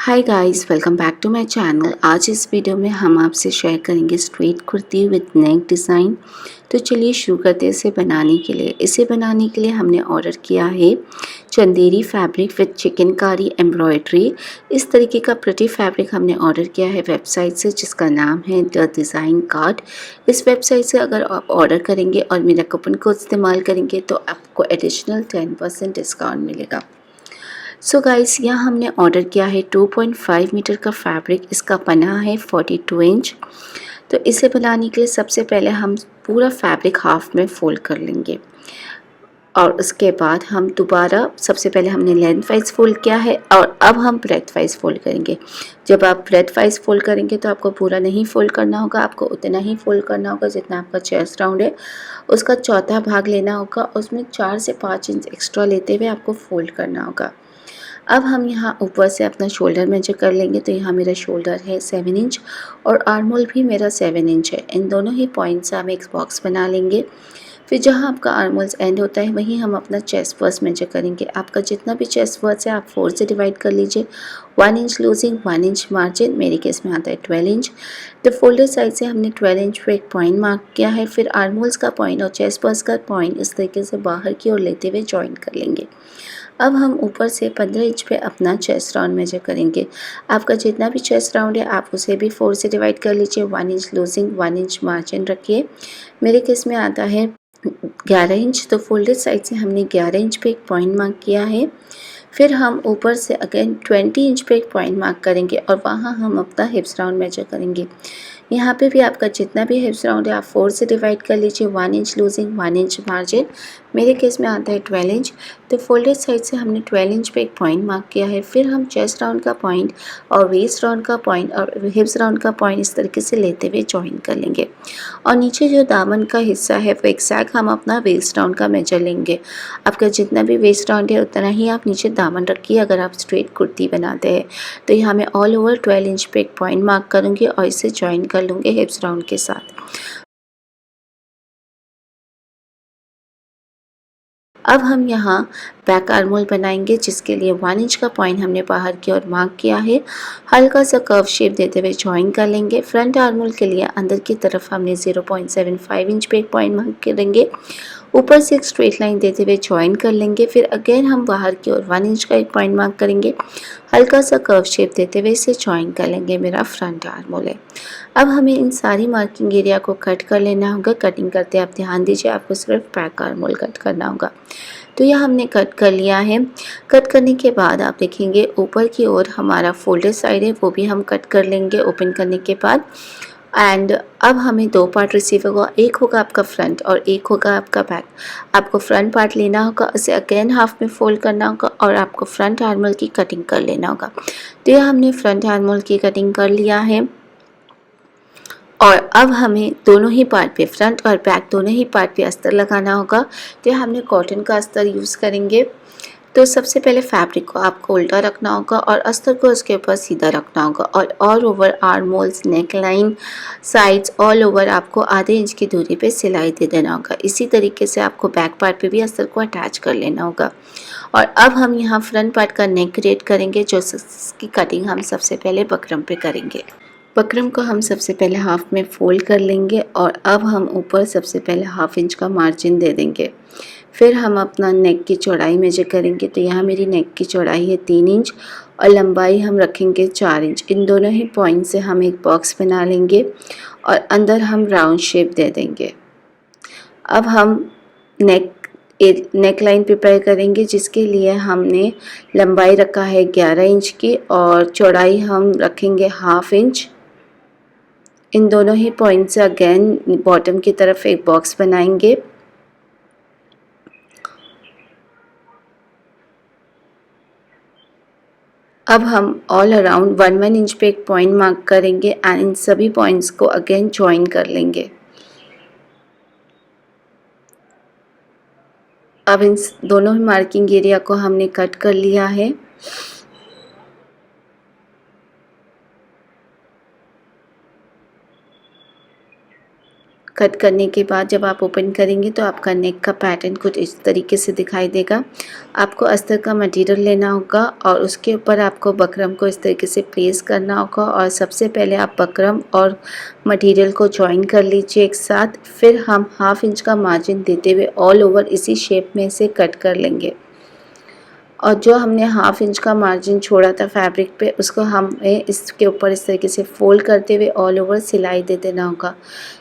Hi guys, welcome back to my channel. आज इस video में हम आपसे शेयर करेंगे straight kurti with neck design. तो चलिए शुरू करते हैं इसे बनाने के लिए। इसे बनाने के लिए हमने ऑर्डर किया है Chanderi fabric with chikankari embroidery. इस तरीके का प्रिटी फैब्रिक हमने ऑर्डर किया है वेबसाइट से, जिसका नाम है द डिज़ाइन कार्ड। इस वेबसाइट से अगर आप ऑर्डर करेंगे और मेरा कूपन कोड इस्तेमाल करेंगे तो आपको एडिशनल 10% डिस्काउंट मिलेगा। सो गाइस, यहाँ हमने ऑर्डर किया है 2.5 मीटर का फैब्रिक। इसका पन्ना है 42 इंच। तो इसे बनाने के लिए सबसे पहले हम पूरा फैब्रिक हाफ में फोल्ड कर लेंगे और उसके बाद हम दोबारा सबसे पहले हमने लेंथ वाइज फोल्ड किया है और अब हम ब्रेथ वाइज फोल्ड करेंगे। जब आप ब्रेथ वाइज फोल्ड करेंगे तो आपको पूरा नहीं फोल्ड करना होगा, आपको उतना ही फोल्ड करना होगा जितना आपका चेस्ट राउंड है। उसका चौथा भाग लेना होगा, उसमें 4 से 5 इंच एक्स्ट्रा लेते हुए आपको फोल्ड करना होगा। अब हम यहाँ ऊपर से अपना शोल्डर मेजर कर लेंगे। तो यहाँ मेरा शोल्डर है 7 इंच और आर्म होल भी मेरा 7 इंच है। इन दोनों ही पॉइंट से हम एक बॉक्स बना लेंगे। फिर जहाँ आपका आर्म होल्स एंड होता है वहीं हम अपना चेस्ट फर्स्ट मेजर करेंगे। आपका जितना भी चेस्ट फर्स्ट है आप 4 से डिवाइड कर लीजिए। 1 इंच लूजिंग, 1 इंच मार्जिन, मेरे केस में आता है 12 इंच। तो फोल्डर साइड से हमने 12 इंच पे एक पॉइंट मार्क किया है। फिर आर्म होल्स का पॉइंट और चेस्ट फर्स्ट का पॉइंट इस तरीके से बाहर की ओर लेते हुए ज्वाइन कर लेंगे। अब हम ऊपर से 15 इंच पे अपना चेस्ट राउंड मेजर करेंगे। आपका जितना भी चेस्ट राउंड है आप उसे भी 4 से डिवाइड कर लीजिए। 1 इंच लूजिंग, 1 इंच मार्जिन रखिए। मेरे केस में आता है 11 इंच। तो फोल्डेड साइड से हमने 11 इंच पे एक पॉइंट मार्क किया है। फिर हम ऊपर से अगेन 20 इंच पे एक पॉइंट मार्क करेंगे और वहाँ हम अपना हिप्स राउंड मेजर करेंगे। यहाँ पे भी आपका जितना भी हिप्स राउंड है आप 4 से डिवाइड कर लीजिए। 1 इंच लूजिंग, 1 इंच मार्जिन, मेरे केस में आता है 12 इंच। तो फोल्डेड साइड से हमने 12 इंच पे एक पॉइंट मार्क किया है। फिर हम चेस्ट राउंड का पॉइंट और वेस्ट राउंड का पॉइंट और हिप्स राउंड का पॉइंट इस तरीके से लेते हुए ज्वाइन कर लेंगे। और नीचे जो दामन का हिस्सा है वो एग्जैक्ट हम अपना वेस्ट राउंड का मेजर लेंगे। आपका जितना भी वेस्ट राउंड है उतना ही आप नीचे दामन रखिए अगर आप स्ट्रेट कुर्ती बनाते हैं। तो यहाँ मैं ऑल ओवर 12 इंच पे एक पॉइंट मार्क करूँगी और इसे ज्वाइन कर लूँगी हिप्स राउंड के साथ। अब हम यहाँ बैक आर्म होल बनाएंगे, जिसके लिए 1 इंच का पॉइंट हमने बाहर की ओर मार्क किया है। हल्का सा कर्व शेप देते हुए ज्वाइन कर लेंगे। फ्रंट आर्म होल के लिए अंदर की तरफ हमने 0.75 इंच पे एक पॉइंट मार्क करेंगे। ऊपर से एक स्ट्रेट लाइन देते हुए ज्वाइन कर लेंगे। फिर अगेन हम बाहर की ओर 1 इंच का एक पॉइंट मार्क करेंगे। हल्का सा कर्व शेप देते हुए इसे ज्वाइन कर लेंगे। मेरा फ्रंट आर्म होल है। अब हमें इन सारी मार्किंग एरिया को कट कर लेना होगा। कटिंग करते आप ध्यान दीजिए, आपको सिर्फ बैक आर्म होल कट करना होगा। तो यह हमने कट कर लिया है। कट करने के बाद आप देखेंगे ऊपर की ओर हमारा फोल्डेड साइड है वो भी हम कट कर लेंगे ओपन करने के बाद। एंड अब हमें दो पार्ट रिसीव होगा, एक होगा आपका फ्रंट और एक होगा आपका बैक। आपको फ्रंट पार्ट लेना होगा, उसे अगेन हाफ में फोल्ड करना होगा और आपको फ्रंट आर्मल की कटिंग कर लेना होगा। तो यह हमने फ्रंट आर्मल की कटिंग कर लिया है और अब हमें दोनों ही पार्ट पे, फ्रंट और बैक दोनों ही पार्ट पे अस्तर लगाना होगा। तो हमने कॉटन का अस्तर यूज़ करेंगे। तो सबसे पहले फैब्रिक को आपको उल्टा रखना होगा और अस्तर को उसके ऊपर सीधा रखना होगा और all over arm holes, neck line, sides all over आपको आधे इंच की दूरी पे सिलाई दे देना होगा। इसी तरीके से आपको बैक पार्ट पे भी अस्तर को अटैच कर लेना होगा। और अब हम यहाँ फ्रंट पार्ट का नेक क्रिएट करेंगे, जो इसकी कटिंग हम सबसे पहले बकरम पे करेंगे। बकरम को हम सबसे पहले हाफ में फोल्ड कर लेंगे और अब हम ऊपर सबसे पहले हाफ इंच का मार्जिन दे देंगे। फिर हम अपना नेक की चौड़ाई मेजर करेंगे। तो यहाँ मेरी नेक की चौड़ाई है 3 इंच और लंबाई हम रखेंगे 4 इंच। इन दोनों ही पॉइंट से हम एक बॉक्स बना लेंगे और अंदर हम राउंड शेप दे देंगे। अब हम नेक लाइन प्रिपेयर करेंगे, जिसके लिए हमने लंबाई रखा है 11 इंच की और चौड़ाई हम रखेंगे हाफ इंच। इन दोनों ही पॉइंट से अगेन बॉटम की तरफ एक बॉक्स बनाएंगे। अब हम ऑल अराउंड 1 इंच पे एक पॉइंट मार्क करेंगे एंड इन सभी पॉइंट्स को अगेन ज्वाइन कर लेंगे। अब इन दोनों ही मार्किंग एरिया को हमने कट कर लिया है। कट करने के बाद जब आप ओपन करेंगे तो आपका नेक का पैटर्न कुछ इस तरीके से दिखाई देगा। आपको अस्तर का मटेरियल लेना होगा और उसके ऊपर आपको बकरम को इस तरीके से प्लेस करना होगा और सबसे पहले आप बकरम और मटेरियल को जॉइन कर लीजिए एक साथ। फिर हम 1/2 इंच का मार्जिन देते हुए ऑल ओवर इसी शेप में से कट कर लेंगे और जो हमने 1/2 इंच का मार्जिन छोड़ा था फैब्रिक पे उसको हमें इसके ऊपर इस तरीके से फोल्ड करते हुए ऑल ओवर सिलाई दे देना होगा।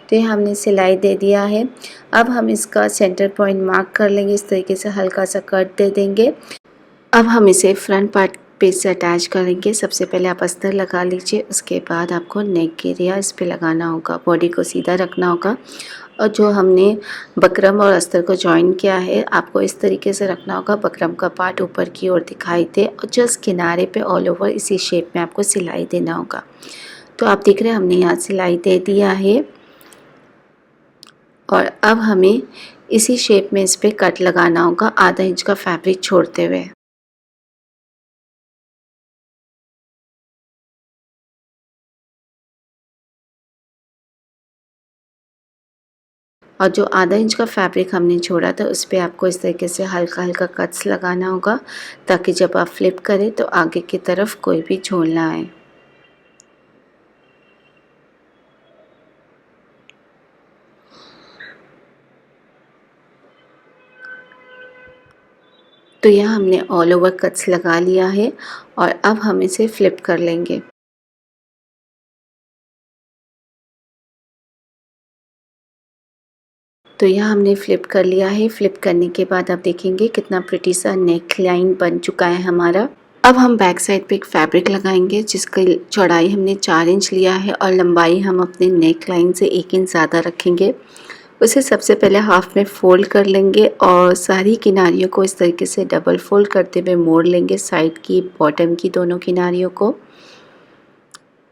तो ये हमने सिलाई दे दिया है। अब हम इसका सेंटर पॉइंट मार्क कर लेंगे, इस तरीके से हल्का सा कट दे देंगे। अब हम इसे फ्रंट पार्ट पे से अटैच करेंगे। सबसे पहले आप अस्तर लगा लीजिए, उसके बाद आपको नेक एरिया इस पे लगाना होगा, बॉडी को सीधा रखना होगा और जो हमने बकरम और अस्तर को जॉइन किया है आपको इस तरीके से रखना होगा, बकरम का पार्ट ऊपर की ओर दिखाई दे और जस्ट किनारे पे ऑल ओवर इसी शेप में आपको सिलाई देना होगा। तो आप देख रहे हैं हमने यहाँ सिलाई दे दिया है और अब हमें इसी शेप में इस पे कट लगाना होगा 1/2 इंच का फैब्रिक छोड़ते हुए। और जो 1/2 इंच का फैब्रिक हमने छोड़ा था उस पे आपको इस तरीके से हल्का हल्का कट्स लगाना होगा ताकि जब आप फ्लिप करें तो आगे की तरफ कोई भी झोल ना आए। तो यहाँ हमने ऑल ओवर कट्स लगा लिया है और अब हम इसे फ्लिप कर लेंगे। तो यहाँ हमने फ्लिप कर लिया है। फ्लिप करने के बाद आप देखेंगे कितना प्रिटी सा नेक लाइन बन चुका है हमारा। अब हम बैक साइड पे एक फैब्रिक लगाएंगे जिसकी चौड़ाई हमने 4 इंच लिया है और लंबाई हम अपने नेक लाइन से 1 इंच ज़्यादा रखेंगे। उसे सबसे पहले हाफ में फ़ोल्ड कर लेंगे और सारी किनारियों को इस तरीके से डबल फोल्ड करते हुए मोड़ लेंगे, साइड की बॉटम की दोनों किनारियों को।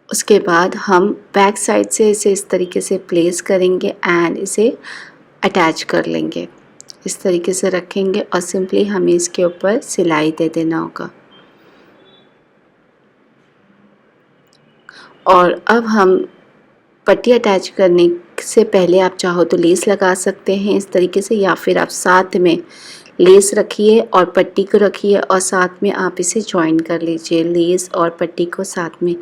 उसके बाद हम बैक साइड से इसे इस तरीके से प्लेस करेंगे एंड इसे अटैच कर लेंगे। इस तरीके से रखेंगे और सिंपली हमें इसके ऊपर सिलाई दे देना होगा। और अब हम पट्टी अटैच करने से पहले आप चाहो तो लेस लगा सकते हैं इस तरीके से, या फिर आप साथ में लेस रखिए और पट्टी को रखिए और साथ में आप इसे जॉइन कर लीजिए, लेस और पट्टी को साथ में।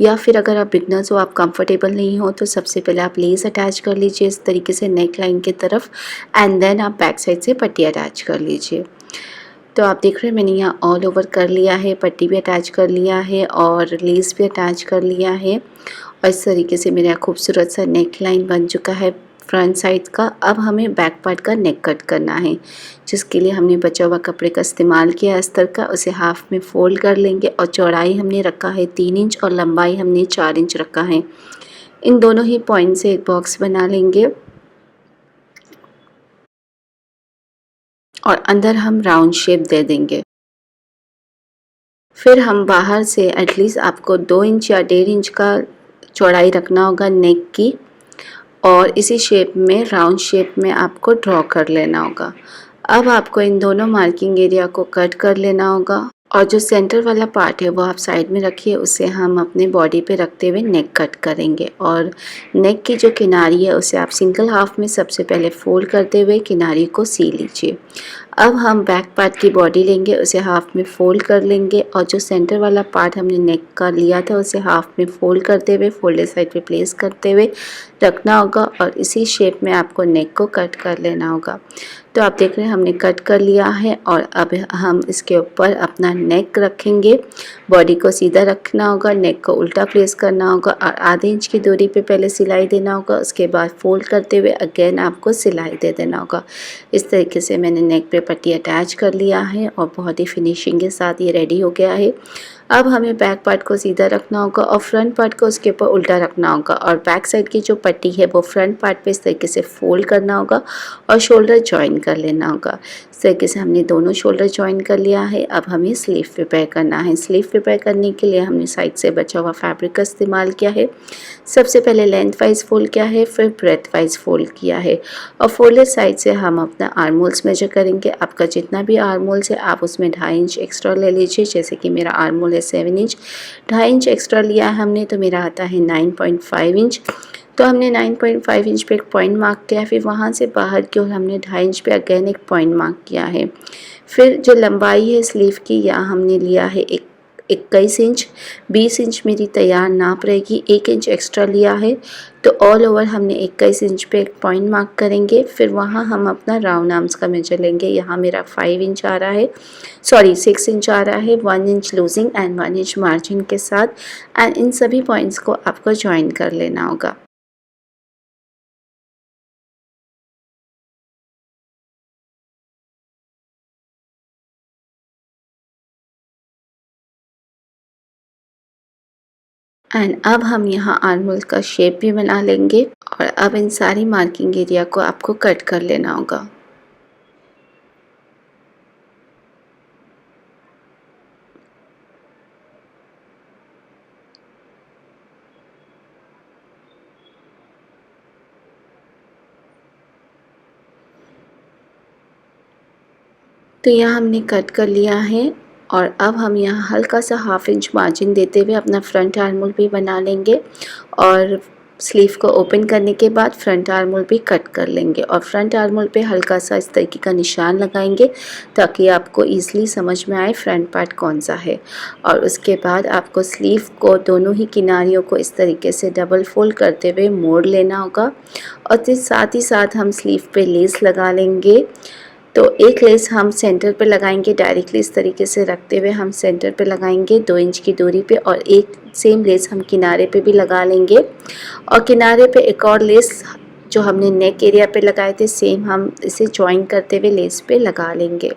या फिर अगर आप बिगनर्स हो, आप कंफर्टेबल नहीं हो, तो सबसे पहले आप लेस अटैच कर लीजिए इस तरीके से नेक लाइन की तरफ एंड देन आप बैक साइड से पट्टी अटैच कर लीजिए। तो आप देख रहे हैं मैंने यहाँ ऑल ओवर कर लिया है, पट्टी भी अटैच कर लिया है और लेस भी अटैच कर लिया है और इस तरीके से मेरा खूबसूरत सा नेक लाइन बन चुका है फ्रंट साइड का। अब हमें बैक पार्ट का नेक कट करना है, जिसके लिए हमने बचा हुआ कपड़े का इस्तेमाल किया अस्तर का। उसे हाफ में फोल्ड कर लेंगे और चौड़ाई हमने रखा है 3 इंच और लंबाई हमने 4 इंच रखा है। इन दोनों ही पॉइंट से एक बॉक्स बना लेंगे और अंदर हम राउंड शेप दे देंगे। फिर हम बाहर से एटलीस्ट आपको 2 इंच या 1.5 इंच का चौड़ाई रखना होगा नेक की और इसी शेप में राउंड शेप में आपको ड्रॉ कर लेना होगा। अब आपको इन दोनों मार्किंग एरिया को कट कर लेना होगा और जो सेंटर वाला पार्ट है वो आप साइड में रखिए, उसे हम अपने बॉडी पे रखते हुए नेक कट करेंगे। और नेक की जो किनारी है उसे आप सिंगल हाफ में सबसे पहले फोल्ड करते हुए किनारी को सी लीजिए। अब हम बैक पार्ट की बॉडी लेंगे, उसे हाफ में फोल्ड कर लेंगे और जो सेंटर वाला पार्ट हमने नेक का लिया था उसे हाफ में फोल्ड करते हुए फोल्डेड साइड पे प्लेस करते हुए रखना होगा और इसी शेप में आपको नेक को कट कर लेना होगा। तो आप देख रहे हैं हमने कट कर लिया है और अब हम इसके ऊपर अपना नेक रखेंगे। बॉडी को सीधा रखना होगा, नेक को उल्टा प्लेस करना होगा और आधे इंच की दूरी पे पहले सिलाई देना होगा, उसके बाद फोल्ड करते हुए अगेन आपको सिलाई दे देना होगा। इस तरीके से मैंने नेक पे पट्टी अटैच कर लिया है और बहुत ही फिनिशिंग के साथ ये रेडी हो गया है। अब हमें बैक पार्ट को सीधा रखना होगा और फ्रंट पार्ट को उसके ऊपर उल्टा रखना होगा और बैक साइड की जो पट्टी है वो फ्रंट पार्ट पे इस तरीके से फोल्ड करना होगा और शोल्डर जॉइन कर लेना होगा। इस तरीके से हमने दोनों शोल्डर जॉइन कर लिया है। अब हमें स्लीव प्रिपेयर करना है। स्लीव प्रिपेयर करने के लिए हमने साइड से बचा हुआ फैब्रिक का इस्तेमाल किया है। सबसे पहले लेंथ वाइज फोल्ड किया है, फिर ब्रेथ वाइज फोल्ड किया है और फोल्डेड साइड से हम अपना आर्म होल्स मेजर करेंगे। आपका जितना भी आर्म होल्स है आप उसमें 2.5 इंच एक्स्ट्रा ले लीजिए। जैसे कि मेरा आर्म होल है 7 इंच, 2.5 इंच एक्स्ट्रा लिया है हमने तो मेरा आता है 9.5 इंच। तो हमने 9.5 इंच पे एक पॉइंट मार्क किया, फिर वहाँ से बाहर की ओर हमने 2.5 इंच पे अगेन एक पॉइंट मार्क किया है। फिर जो लंबाई है स्लीव की, यहाँ हमने लिया है 21 इंच, 20 इंच मेरी तैयार नाप रहेगी, 1 इंच एक्स्ट्रा लिया है। तो ऑल ओवर हमने 21 इंच पे एक पॉइंट मार्क करेंगे, फिर वहाँ हम अपना राउंड आर्म्स का मेजर लेंगे। यहाँ मेरा 5 इंच आ रहा है, सॉरी 6 इंच आ रहा है, 1 inch losing and 1 inch margin के साथ। एंड इन सभी पॉइंट्स को आपको ज्वाइन कर लेना होगा। एंड अब हम यहाँ आर्महोल का शेप भी बना लेंगे और अब इन सारी मार्किंग एरिया को आपको कट कर लेना होगा। तो यहाँ हमने कट कर लिया है और अब हम यहाँ हल्का सा 1/2 इंच मार्जिन देते हुए अपना फ्रंट आर्महोल भी बना लेंगे और स्लीव को ओपन करने के बाद फ्रंट आर्महोल भी कट कर लेंगे और फ्रंट आर्महोल पे हल्का सा इस तरीके का निशान लगाएंगे ताकि आपको ईज़िली समझ में आए फ्रंट पार्ट कौन सा है। और उसके बाद आपको स्लीव को दोनों ही किनारियों को इस तरीके से डबल फोल्ड करते हुए मोड़ लेना होगा और फिर साथ ही साथ हम स्लीव पे लेस लगा लेंगे। तो एक लेस हम सेंटर पे लगाएंगे, डायरेक्टली इस तरीके से रखते हुए हम सेंटर पे लगाएंगे 2 इंच की दूरी पे और एक सेम लेस हम किनारे पे भी लगा लेंगे और किनारे पे एक और लेस जो हमने नेक एरिया पे लगाए थे सेम हम इसे जॉइन करते हुए लेस पे लगा लेंगे।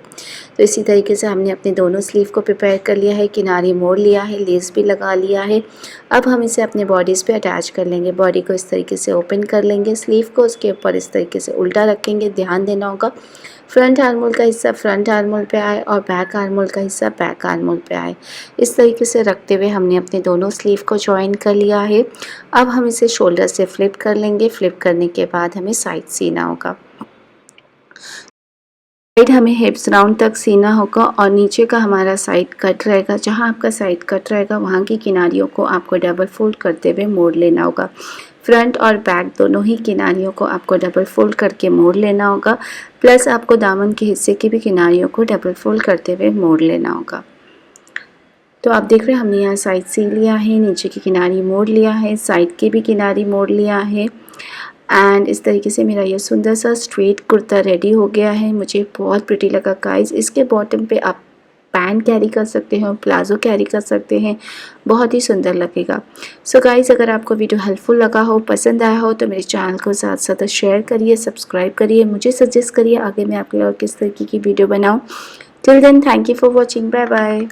तो इसी तरीके से हमने अपने दोनों स्लीव को प्रिपेयर कर लिया है, किनारे मोड़ लिया है, लेस भी लगा लिया है। अब हम इसे अपने बॉडीज़ पे अटैच कर लेंगे। बॉडी को इस तरीके से ओपन कर लेंगे, स्लीव को उसके ऊपर इस तरीके से उल्टा रखेंगे। ध्यान देना होगा फ्रंट आर्महोल का हिस्सा फ्रंट आर्महोल पे आए और बैक आर्महोल का हिस्सा बैक आर्महोल पे आए। इस तरीके से रखते हुए हमने अपने दोनों स्लीव को जॉइन कर लिया है। अब हम इसे शोल्डर से फ्लिप कर लेंगे। फ्लिप करने के बाद हमें साइड सीना होगा। साइड हमें हिप्स राउंड तक सीना होगा और नीचे का हमारा साइड कट रहेगा। जहाँ आपका साइड कट रहेगा वहाँ की किनारियों को आपको डबल फोल्ड करते हुए मोड़ लेना होगा। फ्रंट और बैक दोनों ही किनारियों को आपको डबल फोल्ड करके मोड़ लेना होगा, प्लस आपको दामन के हिस्से की भी किनारियों को डबल फोल्ड करते हुए मोड़ लेना होगा। तो आप देख रहे हैं हमने यहाँ साइड सी लिया है, नीचे की किनारी मोड़ लिया है, साइड की भी किनारी मोड़ लिया है एंड इस तरीके से मेरा ये सुंदर सा स्ट्रेट कुर्ता रेडी हो गया है। मुझे बहुत प्रिटी लगा गाइस। इसके बॉटम पे आप पैंट कैरी कर सकते हैं, प्लाजो कैरी कर सकते हैं, बहुत ही सुंदर लगेगा। सो गाइस, अगर आपको वीडियो हेल्पफुल लगा हो, पसंद आया हो तो मेरे चैनल को साथ साथ शेयर करिए, सब्सक्राइब करिए, मुझे सजेस्ट करिए आगे मैं आपके लिए और किस तरीके की वीडियो बनाऊँ। Till then thank you for watching, bye bye.